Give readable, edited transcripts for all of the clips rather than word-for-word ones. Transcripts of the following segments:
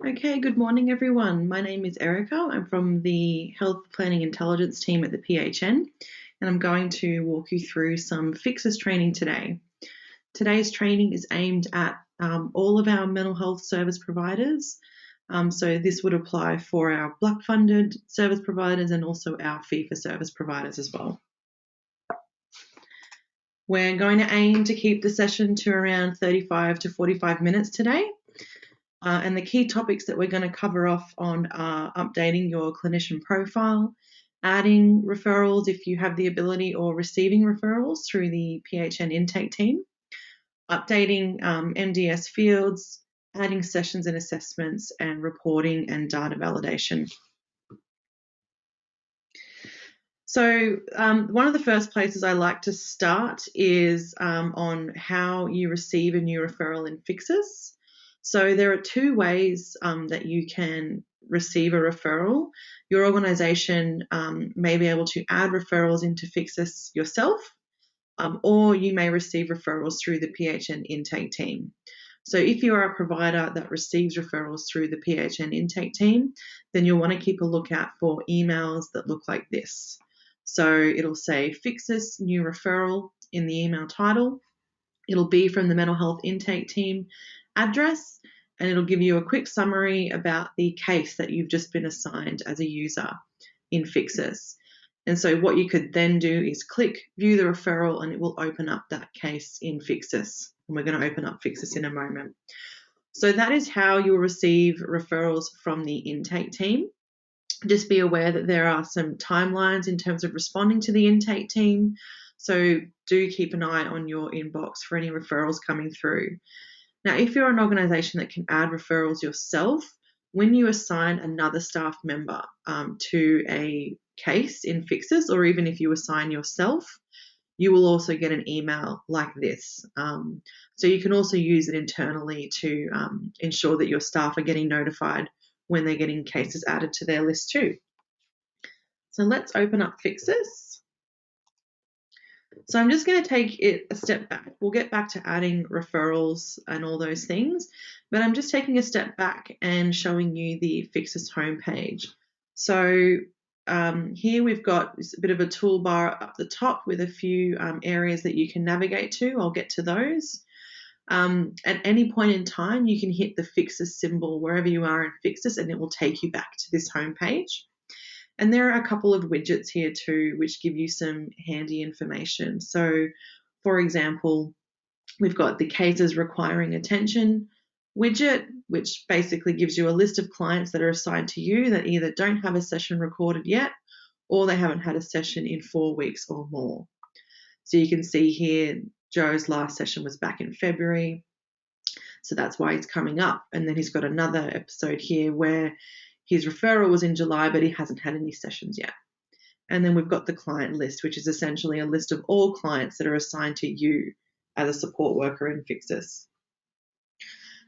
Okay, good morning everyone. My name is Erica. I'm from the Health Planning Intelligence team at the PHN, and I'm going to walk you through some Fixus training today. Today's training is aimed at all of our mental health service providers. So this would apply for our Black funded service providers and also our fee-for-service providers as well. We're going to aim to keep the session to around 35 to 45 minutes today. And the key topics that we're going to cover off on are updating your clinician profile, adding referrals if you have the ability, or receiving referrals through the PHN intake team, updating MDS fields, adding sessions and assessments, and reporting and data validation. So one of the first places I like to start is on how you receive a new referral in Fixus. So there are two ways that you can receive a referral. Your organisation may be able to add referrals into Fixus yourself, or you may receive referrals through the PHN intake team. So if you are a provider that receives referrals through the PHN intake team, then you'll want to keep a lookout for emails that look like this. So it'll say Fixus new referral in the email title. It'll be from the mental health intake team address, and it'll give you a quick summary about the case that you've just been assigned as a user in Fixus. And so what you could then do is click view the referral, and it will open up that case in Fixus. And we're going to open up Fixus in a moment. So that is how you'll receive referrals from the intake team. Just be aware that there are some timelines in terms of responding to the intake team. So do keep an eye on your inbox for any referrals coming through. Now, if you're an organisation that can add referrals yourself, when you assign another staff member to a case in Fixus, or even if you assign yourself, you will also get an email like this. So you can also use it internally to ensure that your staff are getting notified when they're getting cases added to their list too. So let's open up Fixus. So I'm just going to take it a step back. We'll get back to adding referrals and all those things, but I'm just taking a step back and showing you the Fixus homepage. So here we've got a bit of a toolbar up the top with a few areas that you can navigate to. I'll get to those. At any point in time, you can hit the Fixus symbol wherever you are in Fixus, and it will take you back to this homepage. And there are a couple of widgets here too, which give you some handy information. So, for example, we've got the cases requiring attention widget, which basically gives you a list of clients that are assigned to you that either don't have a session recorded yet, or they haven't had a session in 4 weeks or more. So you can see here, Joe's last session was back in February. So that's why he's coming up. And then he's got another episode here where his referral was in July, but he hasn't had any sessions yet. And then we've got the client list, which is essentially a list of all clients that are assigned to you as a support worker in Fixus.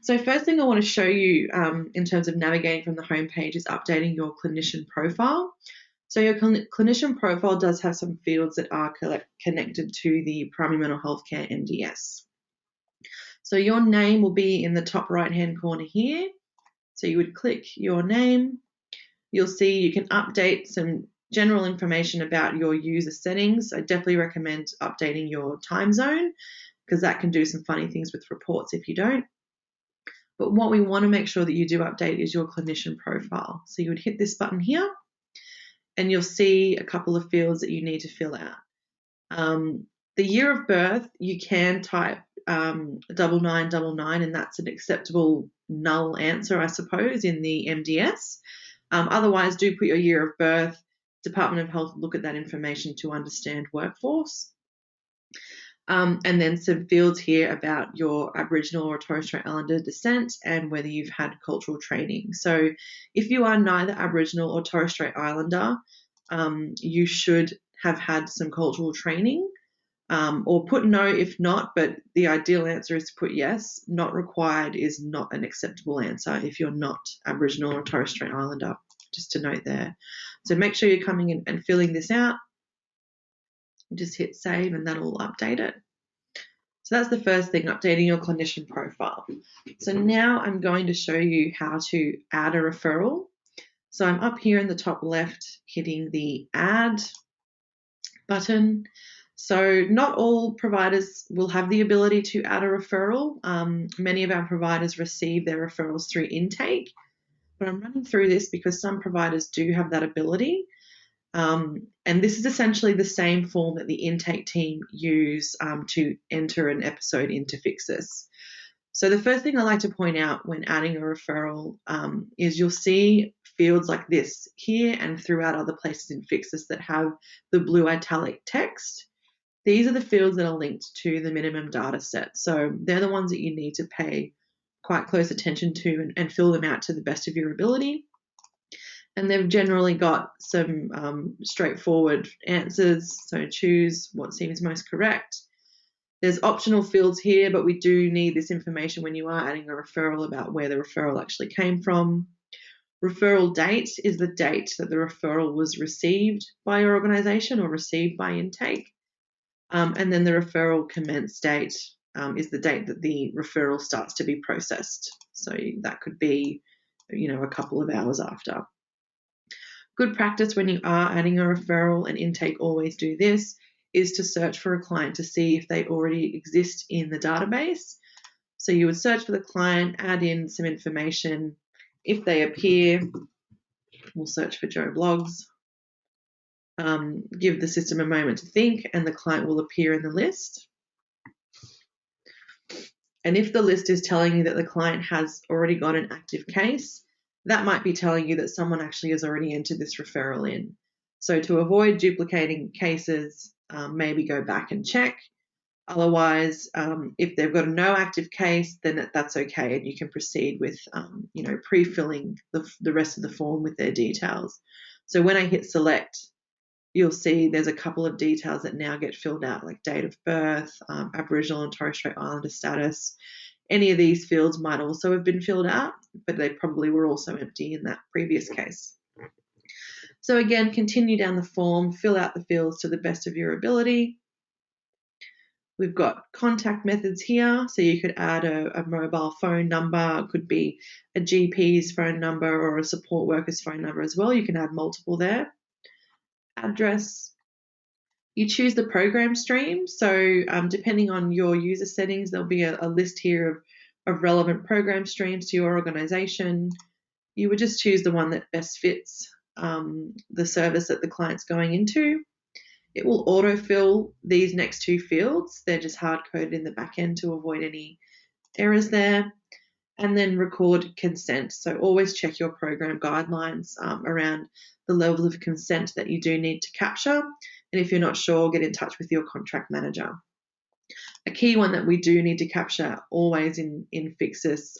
So first thing I want to show you in terms of navigating from the homepage is updating your clinician profile. So your clinician profile does have some fields that are connected to the primary mental health care NDS. So your name will be in the top right-hand corner here. So you would click your name. You'll see you can update some general information about your user settings. I definitely recommend updating your time zone because that can do some funny things with reports if you don't. But what we want to make sure that you do update is your clinician profile. So you would hit this button here and you'll see a couple of fields that you need to fill out. The year of birth, you can type 9999, and that's an acceptable null answer, I suppose, in the MDS. Otherwise, do put your year of birth. Department of Health look at that information to understand workforce. And then some fields here about your Aboriginal or Torres Strait Islander descent and whether you've had cultural training. So if you are neither Aboriginal or Torres Strait Islander, you should have had some cultural training. Or put no if not, but the ideal answer is to put yes. Not required is not an acceptable answer if you're not Aboriginal or Torres Strait Islander, just to note there. So make sure you're coming in and filling this out. Just hit save and that'll update it. So that's the first thing, updating your clinician profile. So now I'm going to show you how to add a referral. So I'm up here in the top left, hitting the add button. So not all providers will have the ability to add a referral. Many of our providers receive their referrals through intake, but I'm running through this because some providers do have that ability. And this is essentially the same form that the intake team use to enter an episode into Fixus. So the first thing I like to point out when adding a referral is you'll see fields like this here and throughout other places in Fixus that have the blue italic text. These are the fields that are linked to the minimum data set. So they're the ones that you need to pay quite close attention to and fill them out to the best of your ability. And they've generally got some straightforward answers, so choose what seems most correct. There's optional fields here, but we do need this information when you are adding a referral about where the referral actually came from. Referral date is the date that the referral was received by your organisation or received by intake. And then the referral commence date is the date that the referral starts to be processed. So that could be, a couple of hours after. Good practice when you are adding a referral, and intake always do this, is to search for a client to see if they already exist in the database. So you would search for the client, add in some information. If they appear, we'll search for Joe Blogs. Give the system a moment to think, and the client will appear in the list. And if the list is telling you that the client has already got an active case, that might be telling you that someone actually has already entered this referral in. So to avoid duplicating cases, maybe go back and check. Otherwise, if they've got a no active case, then that's okay, and you can proceed with, pre-filling the rest of the form with their details. So when I hit select, you'll see there's a couple of details that now get filled out, like date of birth, Aboriginal and Torres Strait Islander status. Any of these fields might also have been filled out, but they probably were also empty in that previous case. So again, continue down the form, fill out the fields to the best of your ability. We've got contact methods here, so you could add a mobile phone number, it could be a GP's phone number or a support worker's phone number as well. You can add multiple there. Address. You choose the program stream, so depending on your user settings, there'll be a list here of relevant program streams to your organisation. You would just choose the one that best fits the service that the client's going into. It will autofill these next two fields. They're just hard-coded in the back end to avoid any errors there. And then record consent. So always check your program guidelines around the level of consent that you do need to capture. And if you're not sure, get in touch with your contract manager. A key one that we do need to capture always in Fixus,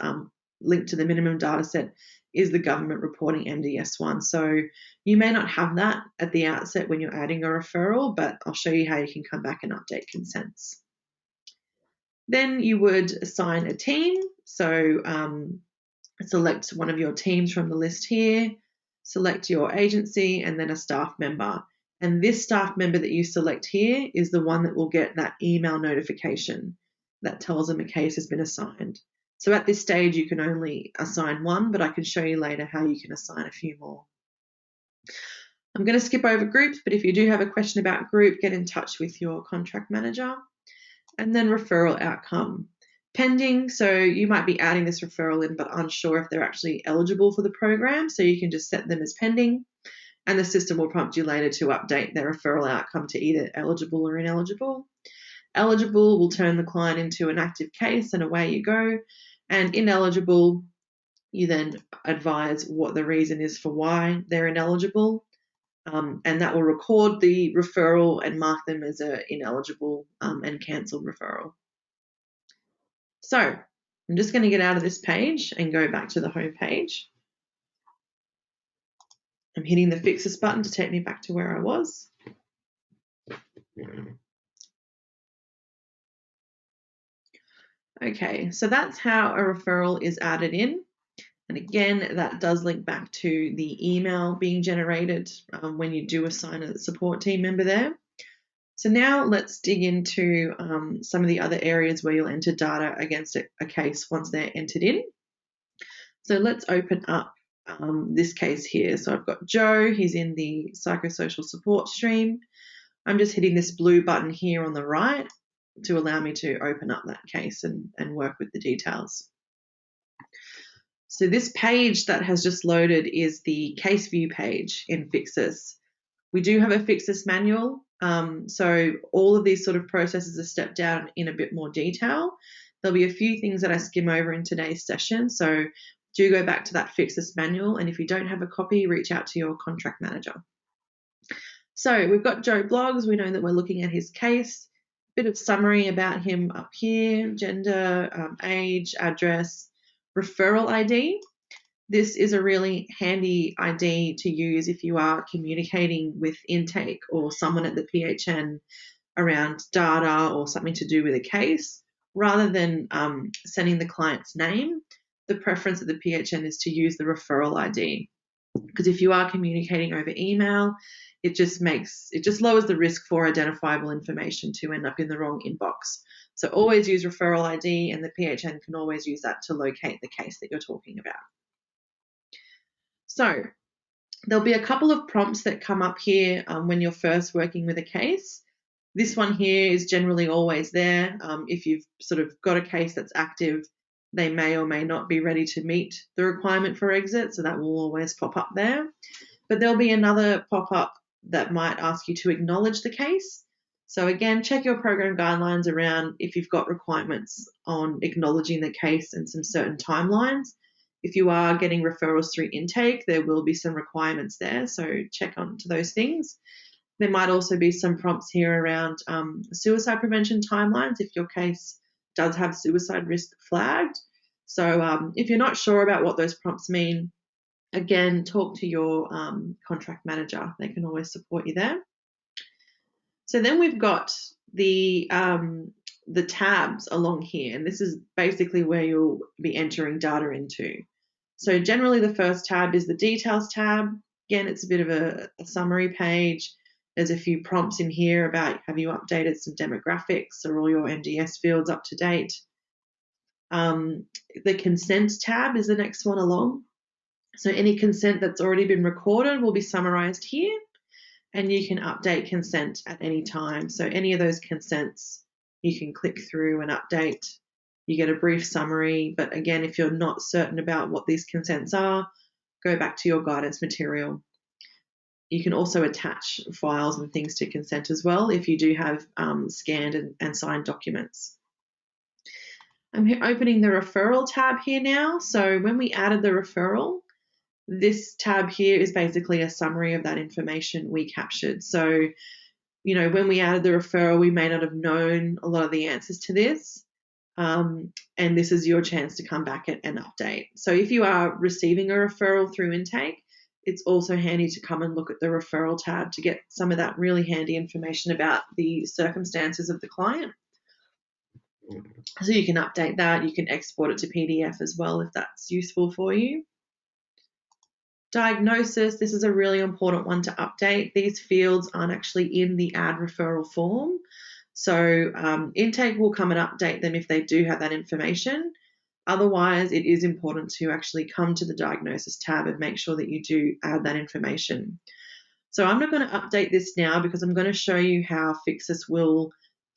linked to the minimum data set, is the government reporting MDS1. So you may not have that at the outset when you're adding a referral, but I'll show you how you can come back and update consents. Then you would assign a team. So select one of your teams from the list here, select your agency, and then a staff member. And this staff member that you select here is the one that will get that email notification that tells them a case has been assigned. So at this stage, you can only assign one, but I can show you later how you can assign a few more. I'm going to skip over groups, but if you do have a question about group, get in touch with your contract manager. And then referral outcome. Pending, so you might be adding this referral in but unsure if they're actually eligible for the program, so you can just set them as pending, and the system will prompt you later to update their referral outcome to either eligible or ineligible. Eligible will turn the client into an active case and away you go, and ineligible, you then advise what the reason is for why they're ineligible. And that will record the referral and mark them as an ineligible and cancelled referral. So I'm just going to get out of this page and go back to the home page. I'm hitting the Fixus button to take me back to where I was. Okay, so that's how a referral is added in. And again, that does link back to the email being generated when you do assign a support team member there. So now let's dig into some of the other areas where you'll enter data against a case once they're entered in. So let's open up this case here. So I've got Joe, he's in the psychosocial support stream. I'm just hitting this blue button here on the right to allow me to open up that case and work with the details. So this page that has just loaded is the case view page in Fixus. We do have a Fixus manual, so all of these sort of processes are stepped out in a bit more detail. There'll be a few things that I skim over in today's session, so do go back to that Fixus manual, and if you don't have a copy, reach out to your contract manager. So we've got Joe Bloggs. We know that we're looking at his case. A bit of summary about him up here: gender, age, address, referral ID. This is a really handy ID to use if you are communicating with intake or someone at the PHN around data or something to do with a case. Rather than sending the client's name, the preference of the PHN is to use the referral ID, because if you are communicating over email, it just lowers the risk for identifiable information to end up in the wrong inbox. So always use referral ID, and the PHN can always use that to locate the case that you're talking about. So there'll be a couple of prompts that come up here when you're first working with a case. This one here is generally always there. If you've sort of got a case that's active, they may or may not be ready to meet the requirement for exit, so that will always pop up there. But there'll be another pop-up that might ask you to acknowledge the case. So again, check your program guidelines around if you've got requirements on acknowledging the case and some certain timelines. If you are getting referrals through intake, there will be some requirements there, so check on to those things. There might also be some prompts here around suicide prevention timelines if your case does have suicide risk flagged. So if you're not sure about what those prompts mean, again, talk to your contract manager. They can always support you there. So then we've got the tabs along here, and this is basically where you'll be entering data into. So generally the first tab is the details tab. Again, it's a bit of a summary page. There's a few prompts in here about have you updated some demographics, are all your MDS fields up to date. The consent tab is the next one along. So any consent that's already been recorded will be summarized here, and you can update consent at any time. So any of those consents you can click through and update. You get a brief summary, but again, if you're not certain about what these consents are, go back to your guidance material. You can also attach files and things to consent as well if you do have scanned and signed documents. I'm opening the referral tab here now. So when we added the referral, this tab here is basically a summary of that information we captured. So, you know, when we added the referral, we may not have known a lot of the answers to this. And this is your chance to come back and update. So if you are receiving a referral through intake, it's also handy to come and look at the referral tab to get some of that really handy information about the circumstances of the client. So you can update that. You can export it to PDF as well if that's useful for you. Diagnosis, this is a really important one to update. These fields aren't actually in the add referral form. So intake will come and update them if they do have that information. Otherwise, it is important to actually come to the diagnosis tab and make sure that you do add that information. So I'm not going to update this now because I'm going to show you how Fixus will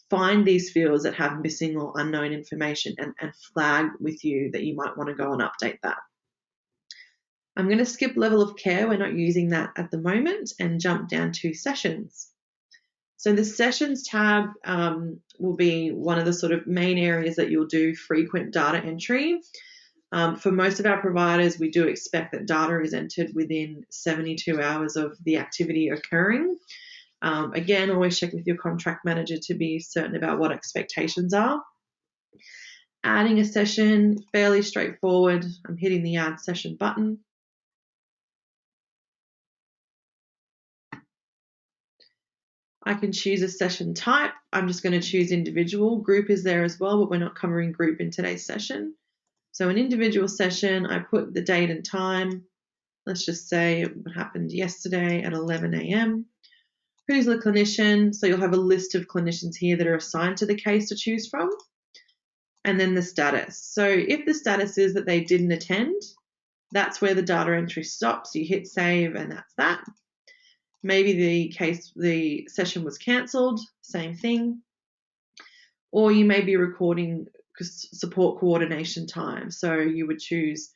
find these fields that have missing or unknown information and flag with you that you might want to go and update that. I'm going to skip level of care. We're not using that at the moment, and jump down to sessions. So the sessions tab will be one of the sort of main areas that you'll do frequent data entry. For most of our providers, we do expect that data is entered within 72 hours of the activity occurring. Again, always check with your contract manager to be certain about what expectations are. Adding a session, fairly straightforward. I'm hitting the add session button. I can choose a session type. I'm just going to choose individual. Group is there as well, but we're not covering group in today's session. So an individual session, I put the date and time. Let's just say it happened yesterday at 11 a.m. Who's the clinician? So you'll have a list of clinicians here that are assigned to the case to choose from. And then the status. So if the status is that they didn't attend, that's where the data entry stops. You hit save and that's that. Maybe the session was cancelled, same thing. Or you may be recording support coordination time. So you would choose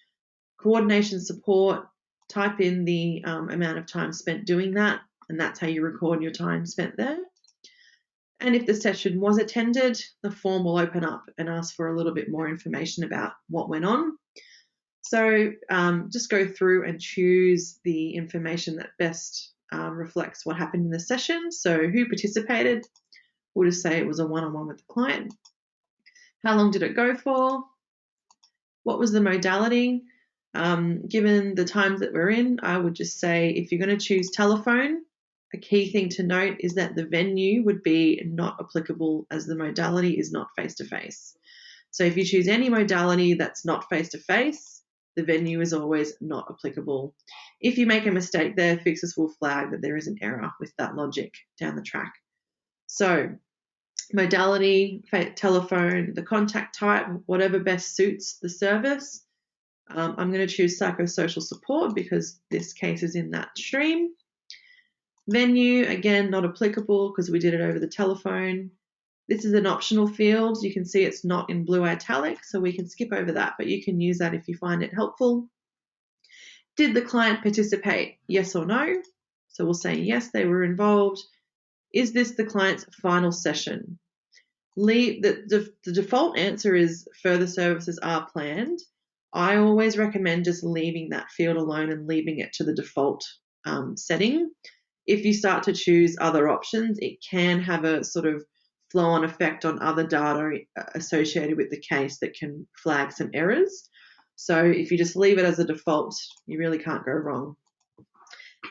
coordination support, type in the amount of time spent doing that, and that's how you record your time spent there. And if the session was attended, the form will open up and ask for a little bit more information about what went on. So just go through and choose the information that best reflects what happened in the session. So who participated? We'll just say it was a one-on-one with the client. How long did it go for? What was the modality? Given the times that we're in, I would just say if you're going to choose telephone, a key thing to note is that the venue would be not applicable as the modality is not face-to-face. So if you choose any modality that's not face-to-face, the venue is always not applicable. If you make a mistake there, Fixus will flag that there is an error with that logic down the track. So modality, telephone, the contact type, whatever best suits the service. I'm going to choose psychosocial support because this case is in that stream. Venue, again, not applicable because we did it over the telephone. This is an optional field. You can see it's not in blue italic, so we can skip over that, but you can use that if you find it helpful. Did the client participate? Yes or no? So we'll say yes, they were involved. Is this the client's final session? The default answer is further services are planned. I always recommend just leaving that field alone and leaving it to the default setting. If you start to choose other options, it can have a sort of flow-on effect on other data associated with the case that can flag some errors. So if you just leave it as a default, you really can't go wrong.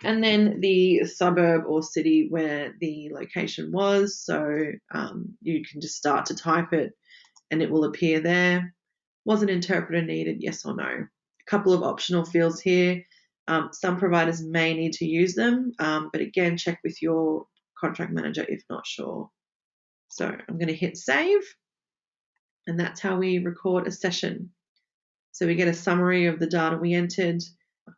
And then the suburb or city where the location was. So you can just start to type it and it will appear there. Was an interpreter needed, yes or no? A couple of optional fields here. Some providers may need to use them, but again, check with your contract manager if not sure. So I'm going to hit save, and that's how we record a session. So we get a summary of the data we entered.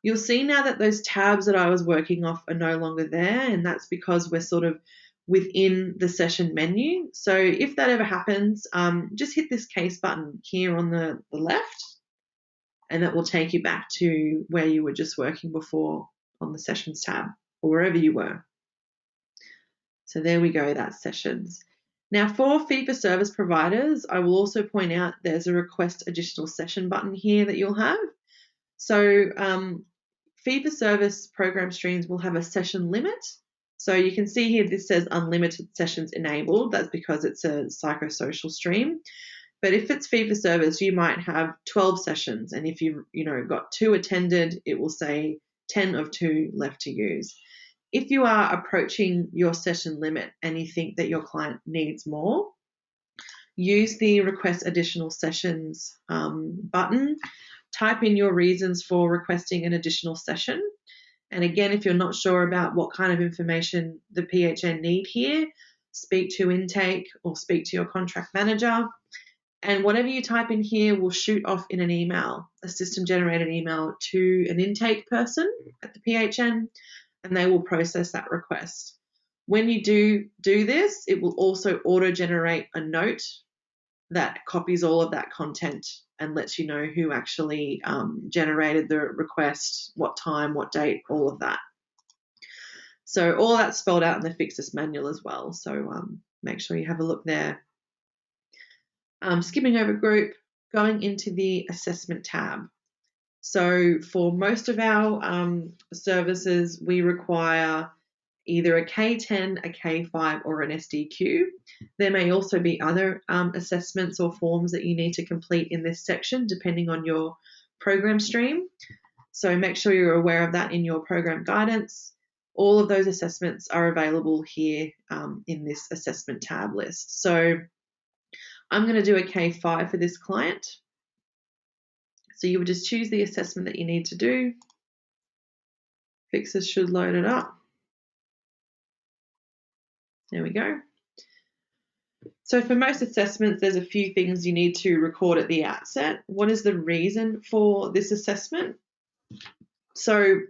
You'll see now that those tabs that I was working off are no longer there, and that's because we're sort of within the session menu. So if that ever happens, just hit this case button here on the left, and that will take you back to where you were just working before on the sessions tab or wherever you were. So there we go, that's sessions. Now for fee-for-service providers, I will also point out there's a request additional session button here that you'll have. So fee-for-service program streams will have a session limit. So you can see here this says unlimited sessions enabled. That's because it's a psychosocial stream. But if it's fee-for-service, you might have 12 sessions. And if you've got 2 attended, it will say 10 of 2 left to use. If you are approaching your session limit and you think that your client needs more, use the request additional sessions button. Type in your reasons for requesting an additional session. And again, if you're not sure about what kind of information the PHN need here, speak to intake or speak to your contract manager. And whatever you type in here will shoot off in an email, a system-generated email to an intake person at the PHN, and they will process that request. When you do this, it will also auto-generate a note that copies all of that content and lets you know who actually generated the request, what time, what date, all of that. So all that's spelled out in the Fixus manual as well. So make sure you have a look there. Skipping over group, going into the assessment tab. So for most of our services, we require either a K10, a K5, or an SDQ. There may also be other assessments or forms that you need to complete in this section, depending on your program stream. So make sure you're aware of that in your program guidance. All of those assessments are available here in this assessment tab list. So I'm going to do a K5 for this client. So you would just choose the assessment that you need to do. Fixus should load it up. There we go. So for most assessments, there's a few things you need to record at the outset. What is the reason for this assessment? So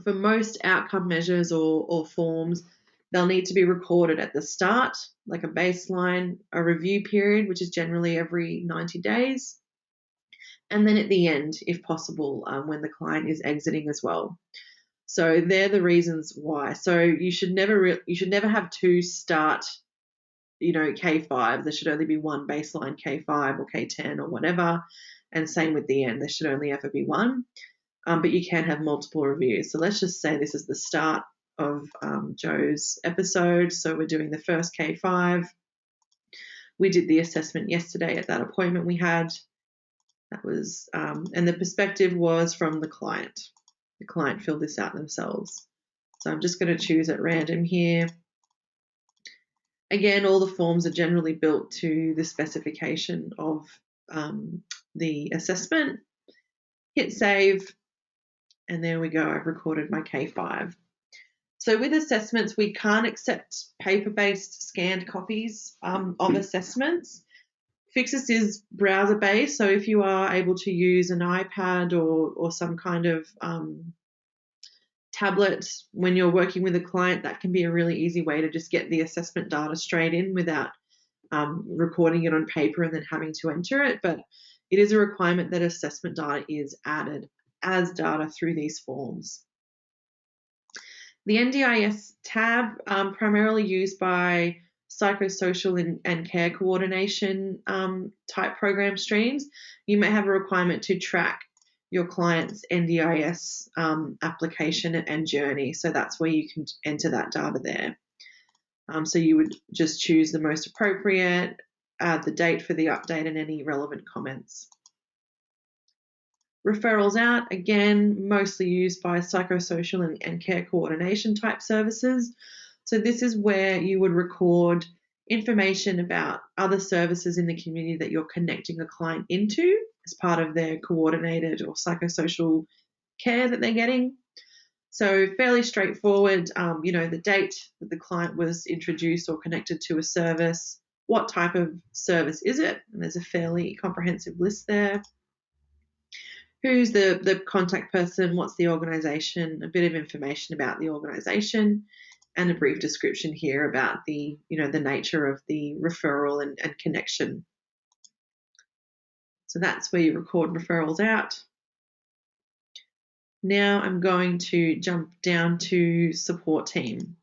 for most outcome measures or forms, they'll need to be recorded at the start, like a baseline, a review period, which is generally every 90 days, and then at the end, if possible, when the client is exiting as well. So they're the reasons why. So you should never have two start, K5. There should only be one baseline K5 or K10 or whatever, and same with the end. There should only ever be one. But you can have multiple reviews. So let's just say this is the start of Joe's episode. So we're doing the first K5. We did the assessment yesterday at that appointment we had. That was, and the perspective was from the client. The client filled this out themselves. So I'm just going to choose at random here. Again, all the forms are generally built to the specification of the assessment. Hit save. And there we go, I've recorded my K5. So with assessments, we can't accept paper-based scanned copies of assessments. Fixus is browser-based, so if you are able to use an iPad or some kind of tablet when you're working with a client, that can be a really easy way to just get the assessment data straight in without recording it on paper and then having to enter it. But it is a requirement that assessment data is added as data through these forms. The NDIS tab, primarily used by psychosocial and care coordination type program streams, you may have a requirement to track your client's NDIS application and journey. So that's where you can enter that data there. So you would just choose the most appropriate, add the date for the update and any relevant comments. Referrals out, again, mostly used by psychosocial and care coordination type services. So this is where you would record information about other services in the community that you're connecting a client into as part of their coordinated or psychosocial care that they're getting. So fairly straightforward, the date that the client was introduced or connected to a service, what type of service is it, and there's a fairly comprehensive list there. Who's the contact person, what's the organisation, a bit of information about the organisation, and a brief description here about the nature of the referral and connection. So that's where you record referrals out. Now I'm going to jump down to support team.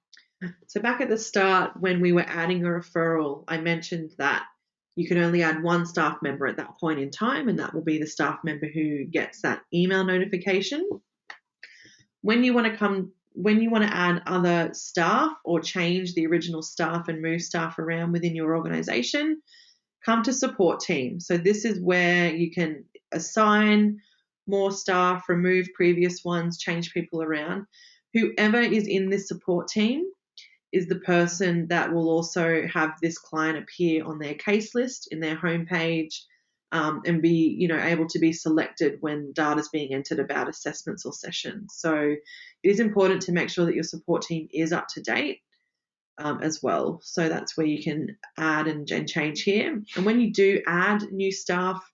So back at the start when we were adding a referral, I mentioned that you can only add one staff member at that point in time, and that will be the staff member who gets that email notification. When you want to add other staff or change the original staff and move staff around within your organisation, come to support team. So this is where you can assign more staff, remove previous ones, change people around. Whoever is in this support team is the person that will also have this client appear on their case list in their homepage and be, able to be selected when data is being entered about assessments or sessions. So it is important to make sure that your support team is up to date as well. So that's where you can add and change here. And when you do add new staff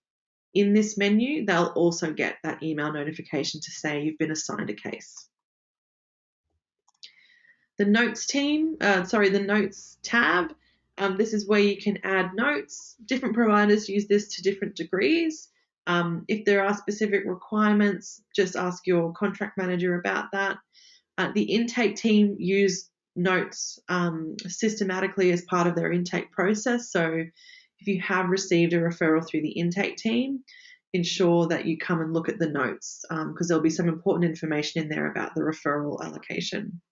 in this menu, they'll also get that email notification to say you've been assigned a case. The notes the notes tab. This is where you can add notes. Different providers use this to different degrees. If there are specific requirements, just ask your contract manager about that. The intake team use notes systematically as part of their intake process. So if you have received a referral through the intake team, ensure that you come and look at the notes because there'll be some important information in there about the referral allocation.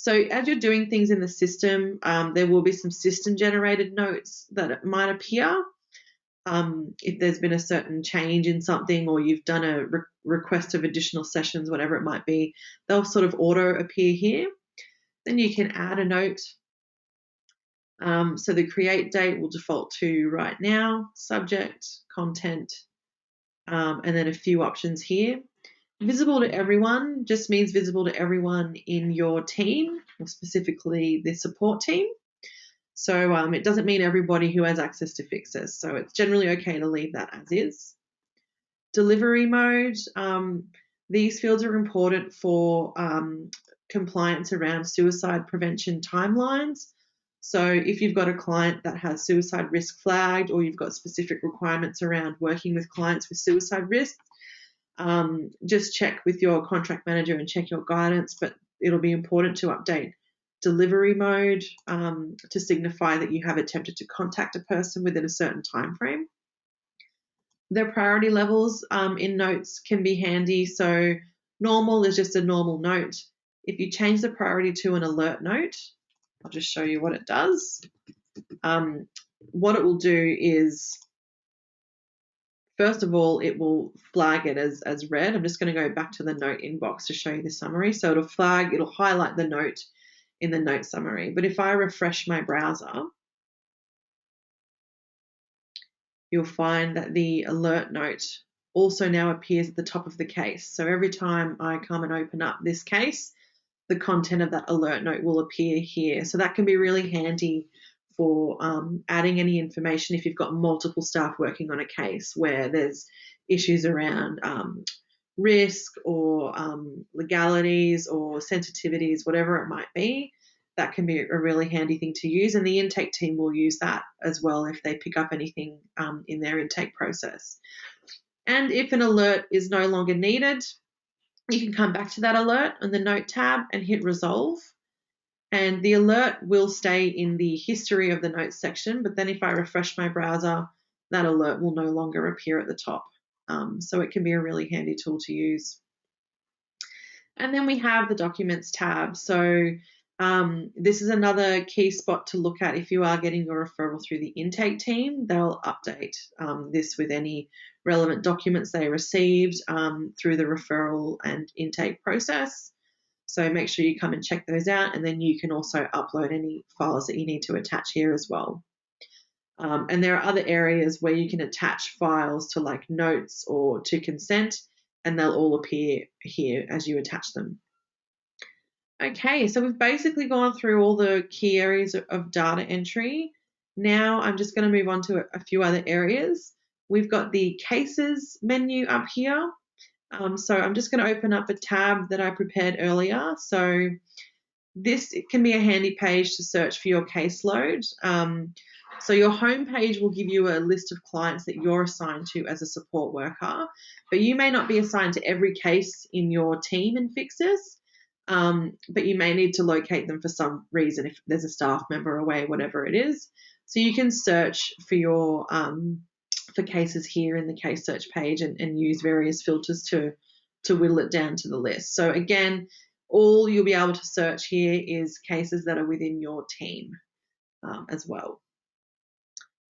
So as you're doing things in the system, there will be some system-generated notes that might appear. If there's been a certain change in something or you've done a request of additional sessions, whatever it might be, they'll sort of auto-appear here. Then you can add a note. So the create date will default to right now, subject, content, and then a few options here. Visible to everyone just means visible to everyone in your team, or specifically the support team. So it doesn't mean everybody who has access to Fixus. So it's generally okay to leave that as is. Delivery mode. These fields are important for compliance around suicide prevention timelines. So if you've got a client that has suicide risk flagged, or you've got specific requirements around working with clients with suicide risks, just check with your contract manager and check your guidance, but it'll be important to update delivery mode to signify that you have attempted to contact a person within a certain time frame. Their priority levels in notes can be handy. So normal is just a normal note. If you change the priority to an alert note, I'll just show you what it does. What it will do is, first of all, it will flag it as red. I'm just going to go back to the note inbox to show you the summary. So it'll highlight the note in the note summary. But if I refresh my browser, you'll find that the alert note also now appears at the top of the case. So every time I come and open up this case, the content of that alert note will appear here. So that can be really handy for adding any information if you've got multiple staff working on a case where there's issues around risk or legalities or sensitivities, whatever it might be. That can be a really handy thing to use, and the intake team will use that as well if they pick up anything in their intake process. And if an alert is no longer needed, you can come back to that alert on the note tab and hit resolve, and the alert will stay in the history of the notes section, but then if I refresh my browser, that alert will no longer appear at the top. So it can be a really handy tool to use. And then we have the documents tab. So this is another key spot to look at if you are getting your referral through the intake team. They'll update this with any relevant documents they received through the referral and intake process. So make sure you come and check those out, and then you can also upload any files that you need to attach here as well. And there are other areas where you can attach files to, like notes or to consent, and they'll all appear here as you attach them. Okay, so we've basically gone through all the key areas of data entry. Now I'm just going to move on to a few other areas. We've got the cases menu up here. So I'm just going to open up a tab that I prepared earlier. So this can be a handy page to search for your caseload. So your home page will give you a list of clients that you're assigned to as a support worker, but you may not be assigned to every case in your team in Fixus. But you may need to locate them for some reason if there's a staff member away, whatever it is. So you can search for your for cases here in the case search page and use various filters to whittle it down to the list. So again, all you'll be able to search here is cases that are within your team as well.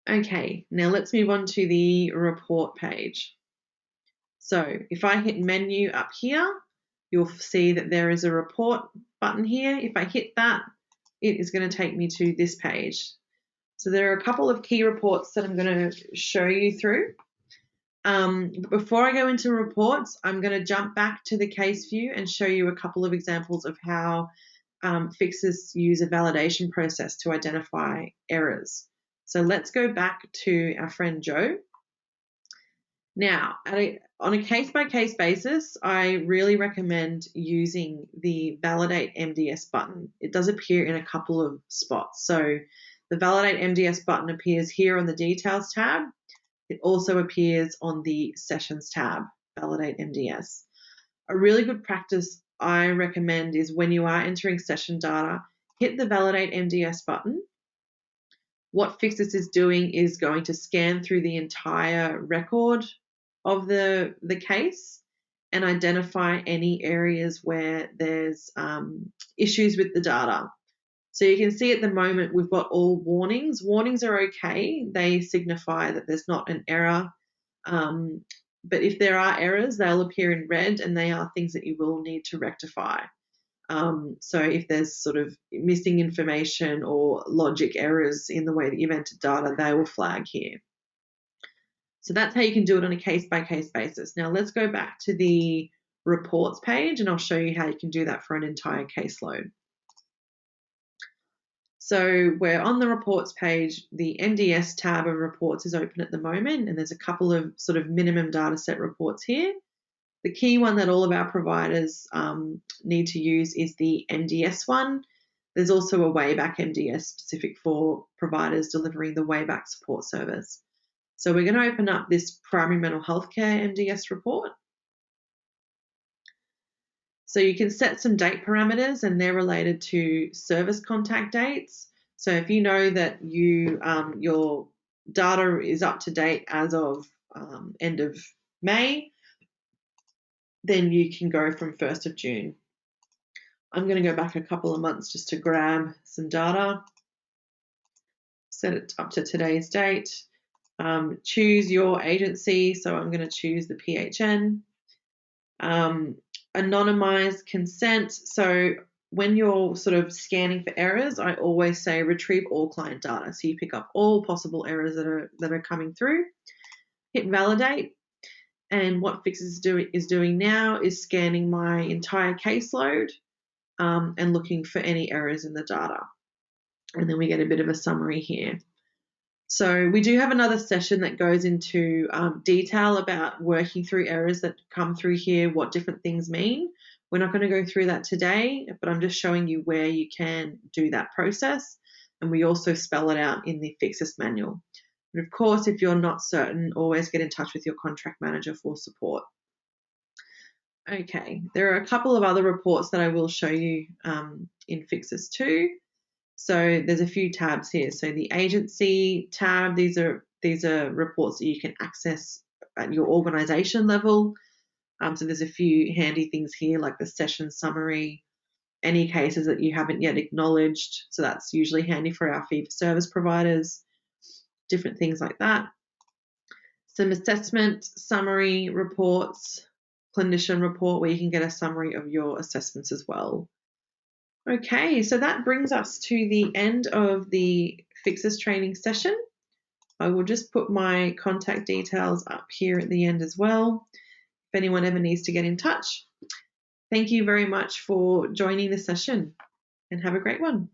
Okay, now let's move on to the report page. So if I hit menu up here, you'll see that there is a report button here. If I hit that, it is going to take me to this page. So there are a couple of key reports that I'm going to show you through. But before I go into reports, I'm going to jump back to the case view and show you a couple of examples of how Fixus use a validation process to identify errors. So let's go back to our friend Joe. Now, on a case-by-case basis, I really recommend using the Validate MDS button. It does appear in a couple of spots. So the Validate MDS button appears here on the Details tab. It also appears on the Sessions tab, Validate MDS. A really good practice I recommend is when you are entering session data, hit the Validate MDS button. What Fixus is doing is going to scan through the entire record of the case and identify any areas where there's issues with the data. So you can see at the moment we've got all warnings. Warnings are okay. They signify that there's not an error. But if there are errors, they'll appear in red, and they are things that you will need to rectify. So if there's sort of missing information or logic errors in the way that you've entered data, they will flag here. So that's how you can do it on a case-by-case basis. Now let's go back to the reports page, and I'll show you how you can do that for an entire caseload. So we're on the reports page. The NDS tab of reports is open at the moment, and there's a couple of sort of minimum data set reports here. The key one that all of our providers need to use is the MDS one. There's also a Wayback MDS specific for providers delivering the Wayback support service. So we're going to open up this primary mental health care MDS report. So you can set some date parameters, and they're related to service contact dates. So if you know that your data is up to date as of end of May, then you can go from 1st of June. I'm going to go back a couple of months just to grab some data, set it up to today's date, choose your agency. So I'm going to choose the PHN. Anonymized consent. So when you're sort of scanning for errors, I always say retrieve all client data. So you pick up all possible errors that are coming through. Hit validate. And what Fixus is doing now is scanning my entire caseload and looking for any errors in the data. And then we get a bit of a summary here. So we do have another session that goes into detail about working through errors that come through here, what different things mean. We're not going to go through that today, but I'm just showing you where you can do that process. And we also spell it out in the Fixus manual. But of course, if you're not certain, always get in touch with your contract manager for support. Okay, there are a couple of other reports that I will show you in Fixus too. So there's a few tabs here. So the agency tab, these are reports that you can access at your organisation level. So there's a few handy things here like the session summary, any cases that you haven't yet acknowledged. So that's usually handy for our fee-for-service providers, different things like that. Some assessment summary reports, clinician report where you can get a summary of your assessments as well. Okay, so that brings us to the end of the Fixus training session. I will just put my contact details up here at the end as well, if anyone ever needs to get in touch. Thank you very much for joining the session, and have a great one.